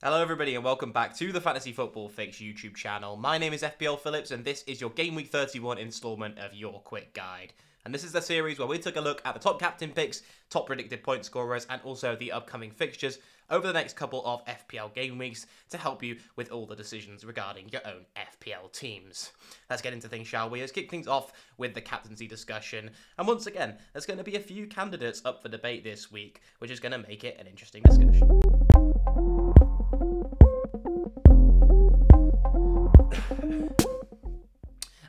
Hello everybody and welcome back to the Fantasy Football Fix YouTube channel. My name is FPL Phillips and this is your Game Week 31 installment of your quick guide. And this is the series where we took a look at the top captain picks, top predicted point scorers and also the upcoming fixtures over the next couple of FPL game weeks to help you with all the decisions regarding your own FPL teams. Let's get into things, shall we? Let's kick things off with the captaincy discussion. And once again, there's going to be a few candidates up for debate this week, which is going to make it an interesting discussion.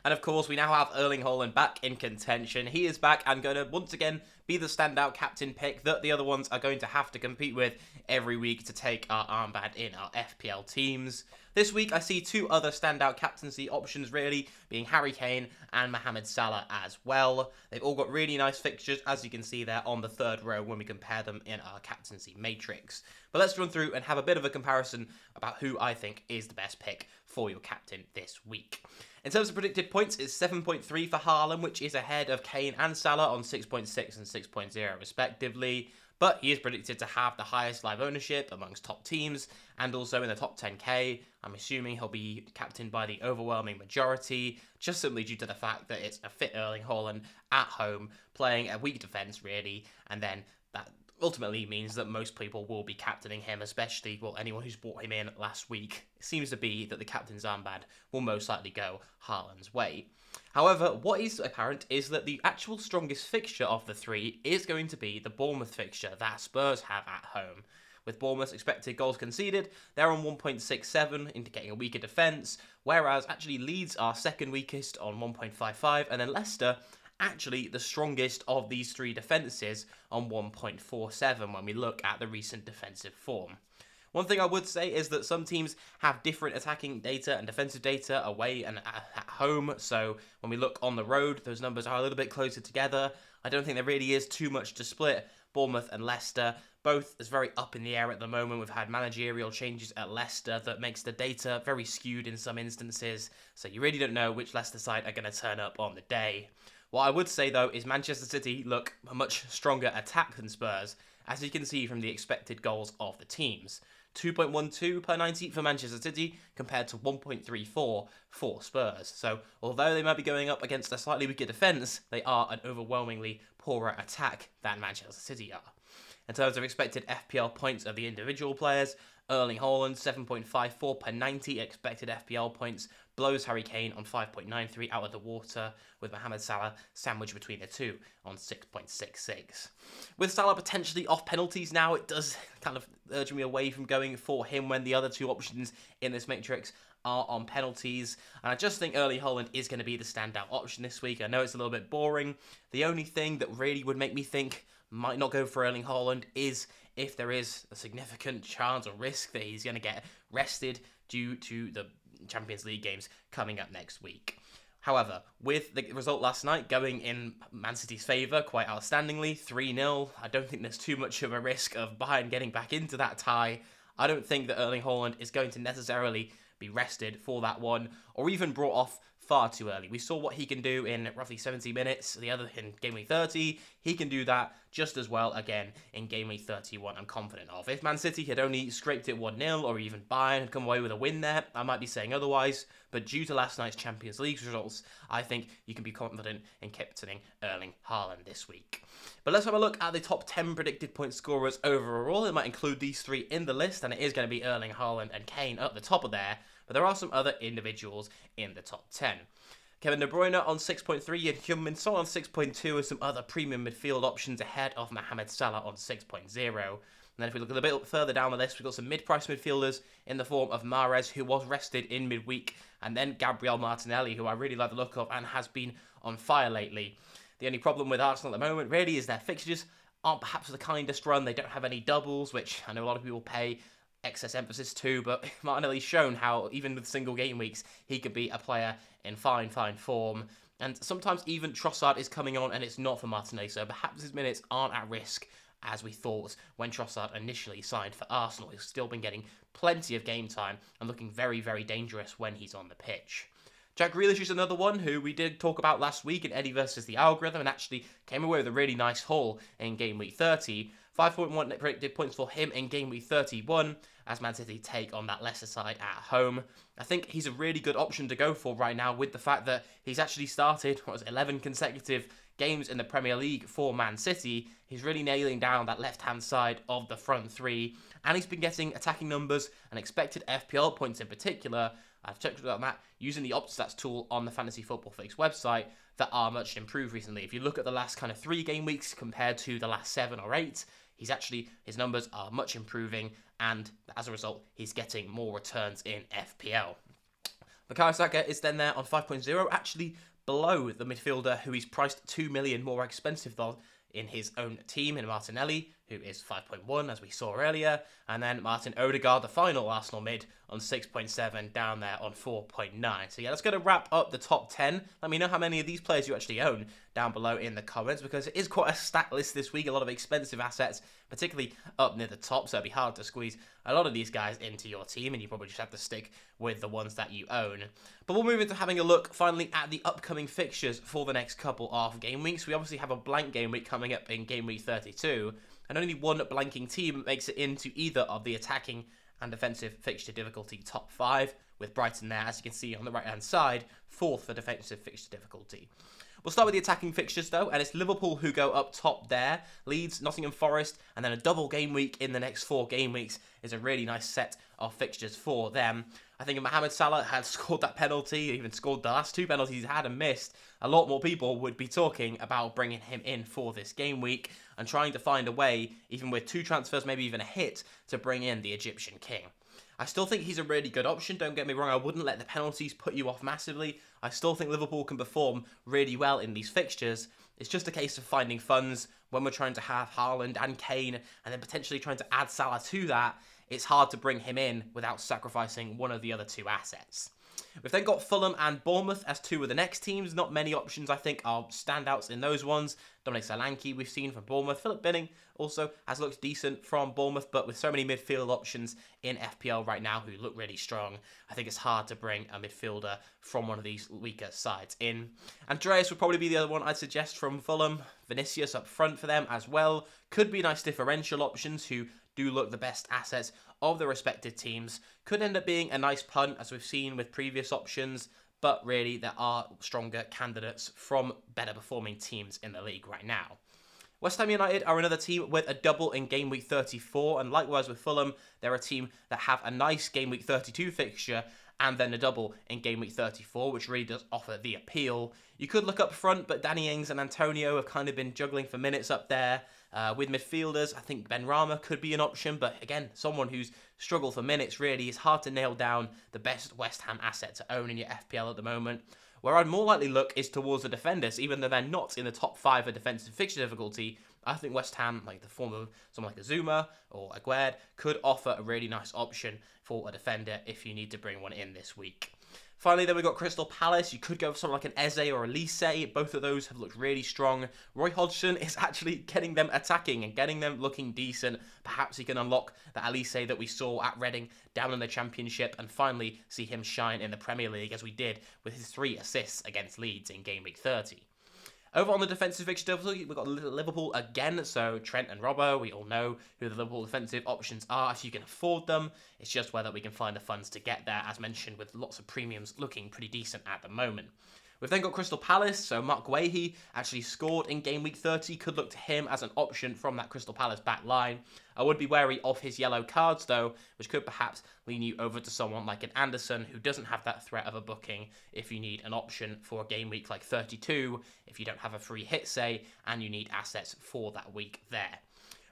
And of course, we now have Erling Haaland back in contention. He is back and going to once again be the standout captain pick that the other ones are going to have to compete with every week to take our armband in our FPL teams. This week, I see two other standout captaincy options really, being Harry Kane and Mohamed Salah as well. They've all got really nice fixtures, as you can see there on the third row when we compare them in our captaincy matrix. But let's run through and have a bit of a comparison about who I think is the best pick for your captain this week. In terms of predicted points, it's 7.3 for Haaland, which is ahead of Kane and Salah on 6.6 and 6.0 respectively. But he is predicted to have the highest live ownership amongst top teams and also in the top 10k. I'm assuming he'll be captained by the overwhelming majority, just simply due to the fact that it's a fit Erling Haaland at home, playing a weak defence really, and then that ultimately means that most people will be captaining him, especially, well, anyone who's bought him in last week. It seems to be that the captain's armband will most likely go Haaland's way. However, what is apparent is that the actual strongest fixture of the three is going to be the Bournemouth fixture that Spurs have at home. With Bournemouth's expected goals conceded, they're on 1.67, indicating a weaker defence, whereas actually Leeds are second weakest on 1.55, and then Leicester actually the strongest of these three defences on 1.47 when we look at the recent defensive form. One thing I would say is that some teams have different attacking data and defensive data away and at home, so when we look on the road, those numbers are a little bit closer together. I don't think there really is too much to split Bournemouth and Leicester. Both is very up in the air at the moment. We've had managerial changes at Leicester that makes the data very skewed in some instances, so you really don't know which Leicester side are going to turn up on the day. What I would say, though, is Manchester City look a much stronger attack than Spurs, as you can see from the expected goals of the teams. 2.12 per 90 for Manchester City compared to 1.34 for Spurs. So, although they might be going up against a slightly weaker defence, they are an overwhelmingly poorer attack than Manchester City are. In terms of expected FPL points of the individual players, Erling Haaland, 7.54 per 90 expected FPL points, blows Harry Kane on 5.93 out of the water, with Mohamed Salah sandwiched between the two on 6.66. With Salah potentially off penalties now, it does kind of urge me away from going for him when the other two options in this matrix are on penalties, and I just think Erling Haaland is going to be the standout option this week. I know it's a little bit boring. The only thing that really would make me think might not go for Erling Haaland is if there is a significant chance or risk that he's going to get rested due to the Champions League games coming up next week. However, with the result last night going in Man City's favour quite outstandingly, 3-0, I don't think there's too much of a risk of Bayern getting back into that tie. I don't think that Erling Haaland is going to necessarily be rested for that one, or even brought off far too early. We saw what he can do in roughly 70 minutes, the other in Game Week 30. He can do that just as well again in Game Week 31, I'm confident of. If Man City had only scraped it 1-0, or even Bayern had come away with a win there, I might be saying otherwise, but due to last night's Champions League results, I think you can be confident in captaining Erling Haaland this week. But let's have a look at the top 10 predicted point scorers overall. It might include these three in the list, and it is going to be Erling Haaland and Kane up the top of there, but there are some other individuals in the top 10. Kevin De Bruyne on 6.3 and Heung-min Son on 6.2 and some other premium midfield options ahead of Mohamed Salah on 6.0. And then if we look a little bit further down the list, we've got some mid-price midfielders in the form of Mahrez, who was rested in midweek, and then Gabriel Martinelli, who I really like the look of and has been on fire lately. The only problem with Arsenal at the moment really is their fixtures aren't perhaps the kindest run. They don't have any doubles, which I know a lot of people pay excess emphasis to, but Martinelli's shown how even with single game weeks he could be a player in fine form, and sometimes even Trossard is coming on and it's not for Martinelli, so perhaps his minutes aren't at risk as we thought when Trossard initially signed for Arsenal. He's still been getting plenty of game time and looking very dangerous when he's on the pitch. Jack Grealish is another one who we did talk about last week in Eddie versus the Algorithm and actually came away with a really nice haul in Game Week 30. 5.1 net predicted points for him in game week 31 as Man City take on that Leicester side at home. I think he's a really good option to go for right now with the fact that he's actually started 11 consecutive games in the Premier League for Man City. He's really nailing down that left-hand side of the front three, and he's been getting attacking numbers and expected FPL points in particular. I've checked on that using the OptStats tool on the Fantasy Football Fix website that are much improved recently. If you look at the last kind of 3 game weeks compared to the last 7 or 8, his numbers are much improving, and as a result, he's getting more returns in FPL. Bukayo Saka is then there on 5.0, actually below the midfielder who he's priced 2 million more expensive than in his own team in Martinelli, who is 5.1 as we saw earlier, and then Martin Odegaard, the final Arsenal mid, on 6.7, down there on 4.9. So yeah, that's going to wrap up the top 10. Let me know how many of these players you actually own down below in the comments, because it is quite a stat list this week, a lot of expensive assets, particularly up near the top, so it'd be hard to squeeze a lot of these guys into your team, and you probably just have to stick with the ones that you own. But we'll move into having a look finally at the upcoming fixtures for the next couple of game weeks. We obviously have a blank game week coming up in game week 32, and only one blanking team makes it into either of the attacking and defensive fixture difficulty top 5, with Brighton there, as you can see on the right-hand side, 4th for defensive fixture difficulty. We'll start with the attacking fixtures, though, and it's Liverpool who go up top there. Leeds, Nottingham Forest, and then a double game week in the next 4 game weeks is a really nice set of fixtures for them. I think if Mohamed Salah had scored that penalty, even scored the last 2 penalties he's had and missed, a lot more people would be talking about bringing him in for this game week and trying to find a way, even with 2 transfers, maybe even a hit, to bring in the Egyptian king. I still think he's a really good option, don't get me wrong, I wouldn't let the penalties put you off massively. I still think Liverpool can perform really well in these fixtures. It's just a case of finding funds when we're trying to have Haaland and Kane and then potentially trying to add Salah to that. It's hard to bring him in without sacrificing one of the other 2 assets. We've then got Fulham and Bournemouth as 2 of the next teams. Not many options, I think, are standouts in those ones. Dominic Solanke we've seen from Bournemouth. Philip Binning also has looked decent from Bournemouth, but with so many midfield options in FPL right now who look really strong, I think it's hard to bring a midfielder from one of these weaker sides in. Andreas would probably be the other one I'd suggest from Fulham. Vinicius up front for them as well. Could be nice differential options who do look the best assets of the respective teams. Could end up being a nice punt, as we've seen with previous options, but really there are stronger candidates from better performing teams in the league right now. West Ham United are another team with a double in game week 34, and likewise with Fulham, they're a team that have a nice game week 32 fixture and then a double in game week 34, which really does offer the appeal. You could look up front, but Danny Ings and Antonio have kind of been juggling for minutes up there. With midfielders, I think Ben Rama could be an option, but again, someone who's struggled for minutes really. It's hard to nail down the best West Ham asset to own in your FPL at the moment. Where I'd more likely look is towards the defenders, even though they're not in the top 5 for defensive fixture difficulty. I think West Ham, like the form of someone like Azuma or Aguerd, could offer a really nice option for a defender if you need to bring one in this week. Finally, then we've got Crystal Palace. You could go for someone like an Eze or a Lise. Both of those have looked really strong. Roy Hodgson is actually getting them attacking and getting them looking decent. Perhaps he can unlock the Elise that we saw at Reading down in the Championship and finally see him shine in the Premier League as we did with his 3 assists against Leeds in game week 30. Over on the defensive fixture difficulty, we've got Liverpool again, so Trent and Robbo, we all know who the Liverpool defensive options are if you can afford them. It's just whether we can find the funds to get there, as mentioned, with lots of premiums looking pretty decent at the moment. We've then got Crystal Palace, so Mark Guehi actually scored in game week 30, could look to him as an option from that Crystal Palace back line. I would be wary of his yellow cards though, which could perhaps lean you over to someone like an Anderson who doesn't have that threat of a booking if you need an option for a game week like 32, if you don't have a free hit say, and you need assets for that week there.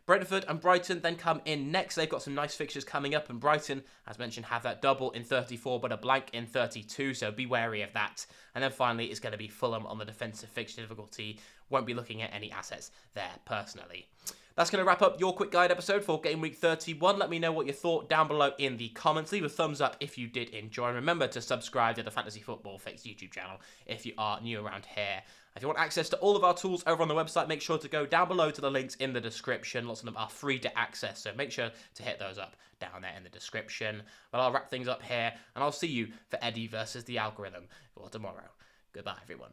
Brentford and Brighton then come in next. They've got some nice fixtures coming up, and Brighton, as mentioned, have that double in 34 but a blank in 32, so be wary of that. And then finally, it's going to be Fulham on the defensive fixture difficulty. Won't be looking at any assets there personally. That's going to wrap up your quick guide episode for Game Week 31. Let me know what you thought down below in the comments. Leave a thumbs up if you did enjoy. And remember to subscribe to the Fantasy Football Fix YouTube channel if you are new around here. If you want access to all of our tools over on the website, make sure to go down below to the links in the description. Lots of them are free to access, so make sure to hit those up down there in the description. But I'll wrap things up here, and I'll see you for Eddie versus the algorithm for tomorrow. Goodbye, everyone.